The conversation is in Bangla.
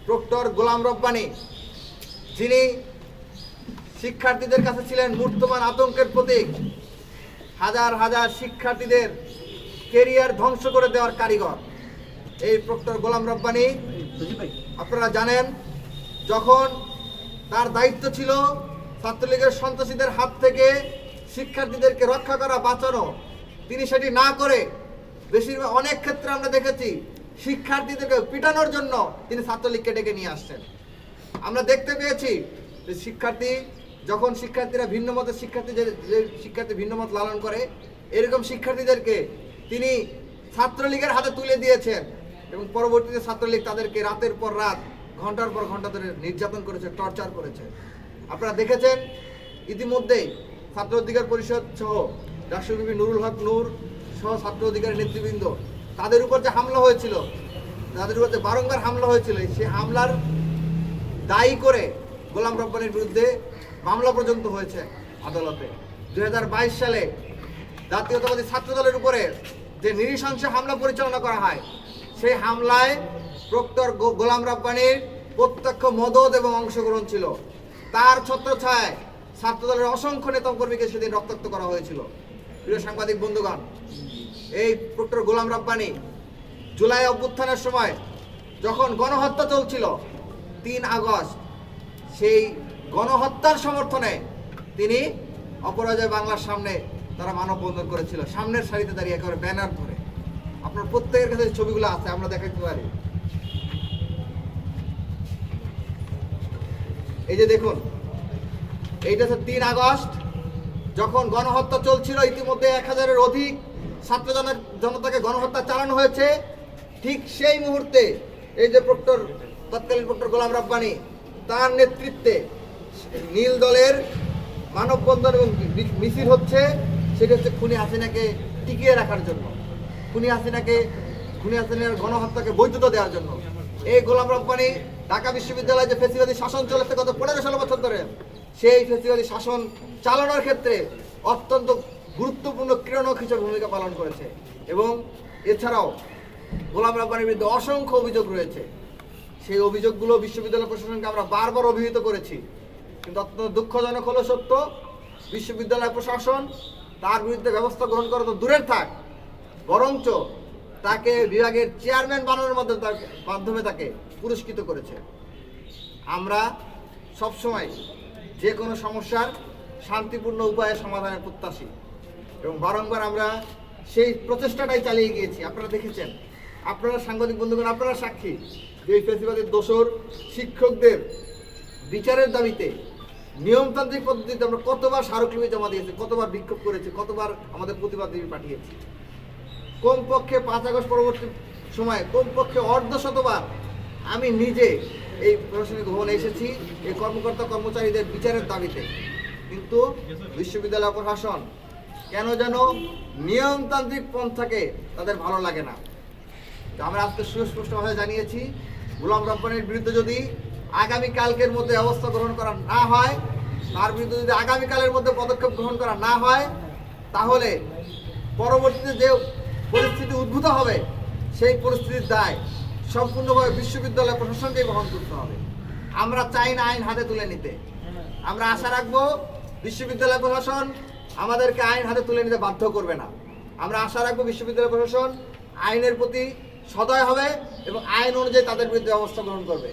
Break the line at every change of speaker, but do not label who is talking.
প্রক্টর গোলাম রব্বানী, যিনি শিক্ষার্থীদের কাছে ছিলেন মূর্তমান আতঙ্কের প্রতীক, হাজার হাজার শিক্ষার্থীদের কেরিয়ার ধ্বংস করে দেওয়ার কারিগর। এই প্রক্টর গোলাম রব্বানী, আপনারা জানেন, যখন তার দায়িত্ব ছিল ছাত্রলীগের সন্ত্রাসীদের হাত থেকে শিক্ষার্থীদেরকে রক্ষা করা, বাঁচানো, তিনি সেটি না করে বেশিরভাগ অনেক ক্ষেত্রে আমরা দেখেছি শিক্ষার্থীদেরকে পিটানোর জন্য তিনি ছাত্রলীগকে ডেকে নিয়ে আসছেন। আমরা দেখতে পেয়েছি যে যখন শিক্ষার্থীরা ভিন্ন মতের শিক্ষার্থী ভিন্ন মত লালন করে, এরকম শিক্ষার্থীদেরকে তিনি ছাত্রলীগের হাতে তুলে দিয়েছেন এবং পরবর্তীতে ছাত্রলীগ তাদেরকে রাতের পর রাত, ঘন্টার পর ঘন্টা ধরে নির্যাতন করেছে, টর্চার করেছে। আপনারা দেখেছেন ইতিমধ্যেই ছাত্র অধিকার পরিষদ সহ রাষ্ট্রকবি নুরুল হক নূর সহ ছাত্র অধিকারের নেতৃবৃন্দ, তাদের উপর যে হামলা হয়েছিল, তাদের উপর যে বারংবার হামলা হয়েছিল, সেই হামলার দায়ী করে গোলাম রব্বানীর বিরুদ্ধে মামলা পর্যন্ত হয়েছে আদালতে। 2022 সালে জাতীয়তাবাদী ছাত্র দলের উপরে যে নৃশংস হামলা পরিচালনা করা হয়, সেই হামলায় প্রক্টর গোলাম রব্বানীর প্রত্যক্ষ মদদ এবং অংশগ্রহণ ছিল। তার ছত্রছায়ায় ছাত্রদলের অসংখ্য নেতাকর্মীকে সেদিন রক্তাক্ত করা হয়েছিল। প্রিয় সাংবাদিক বন্ধুগণ, এই প্রক্টর গোলাম রব্বানী জুলাই অভ্যুত্থানের সময় যখন গণহত্যা চলছিল 3 আগস্ট, সেই গণহত্যার সমর্থনে তিনি অপরাজয় বাংলার সামনে তারা মানববন্ধন করেছিল, সামনের সারিতে দাঁড়িয়ে একেবারে ব্যানার ধরে। আপনার প্রত্যেকের কাছে ছবিগুলো আছে, আমরা দেখাতে পারি। এই যে দেখুন, এইটা হচ্ছে 3 আগস্ট, যখন গণহত্যা চলছিল। ইতিমধ্যে 1000-এর অধিক ছাত্র জনতাকে গণহত্যা চালানো হয়েছে। ঠিক সেই মুহূর্তে এই যে তৎকালীন প্রক্টর গোলাম রব্বানী, তার নেতৃত্বে নীল দলের মানববন্ধন এবং মিছিল হচ্ছে। সেটা হচ্ছে খুনি হাসিনাকে টিকিয়ে রাখার জন্য, খুনি হাসিনার গণহত্যাকে বৈধতা দেওয়ার জন্য। এই গোলাম রব্বানী ঢাকা বিশ্ববিদ্যালয়ে যে ফ্যাসিবাদী শাসন চলেছে গত 15-16 বছর ধরে, সেই ফ্যাসিবাদী শাসন চালানোর ক্ষেত্রে অত্যন্ত গুরুত্বপূর্ণ ক্রিয়ানক হিসেবে ভূমিকা পালন করেছে। এবং এছাড়াও গোলাম রব্বানীর বিরুদ্ধে অসংখ্য অভিযোগ রয়েছে। সেই অভিযোগগুলো বিশ্ববিদ্যালয় প্রশাসনকে আমরা বারবার অভিহিত করেছি, কিন্তু অত্যন্ত দুঃখজনক হলো সত্য, বিশ্ববিদ্যালয় প্রশাসন তার বিরুদ্ধে ব্যবস্থা গ্রহণ করা তো দূরের থাক, বরঞ্চ তাকে বিভাগের চেয়ারম্যান বানানোর মাধ্যমে তাকে পুরস্কৃত করেছে। আমরা সবসময় যে কোনো সমস্যার শান্তিপূর্ণ উপায়ে সমাধানের প্রত্যাশী এবং বারংবার আমরা সেই প্রচেষ্টাটাই চালিয়ে গিয়েছি। আপনারা দেখেছেন, আপনারা সাংবাদিক বন্ধুগণ, আপনারা সাক্ষী যে এই ফ্যাসিবাদের দোসর শিক্ষকদের বিচারের দাবিতে নিয়মতান্ত্রিক পদ্ধতিতে আমরা কতবার স্মারকলিপি জমা দিয়েছি, কতবার বিক্ষোভ করেছি, কতবার আমাদের প্রতিবাদ পাঠিয়েছি। কমপক্ষে 5 আগস্ট পরবর্তী সময়ে কমপক্ষে অর্ধশতবার আমি নিজে এই প্রশাসনিক ভবনে এসেছি এই কর্মকর্তা কর্মচারীদের বিচারের দাবিতে। কিন্তু বিশ্ববিদ্যালয় প্রশাসন কেন যেন নিয়মতান্ত্রিক পন্থাকে তাদের ভালো লাগে না। আমরা আজকে সুস্পষ্টভাবে জানিয়েছি, গোলাম রব্বানীর বিরুদ্ধে যদি আগামীকালকের মধ্যে ব্যবস্থা গ্রহণ করা না হয়, তার বিরুদ্ধে যদি আগামীকালের মধ্যে পদক্ষেপ গ্রহণ করা না হয়, তাহলে পরবর্তীতে যে পরিস্থিতি উদ্ভূত হবে, সেই পরিস্থিতির দায় সম্পূর্ণভাবে বিশ্ববিদ্যালয় প্রশাসনকেই বহন করতে হবে। আমরা চাই না আইন হাতে তুলে নিতে। আমরা আশা রাখবো বিশ্ববিদ্যালয় প্রশাসন আমাদেরকে আইন হাতে তুলে নিতে বাধ্য করবে না। আমরা আশা রাখবো বিশ্ববিদ্যালয় প্রশাসন আইনের প্রতি সদয় হবে এবং আইন অনুযায়ী তাদের বিরুদ্ধে ব্যবস্থা গ্রহণ করবে।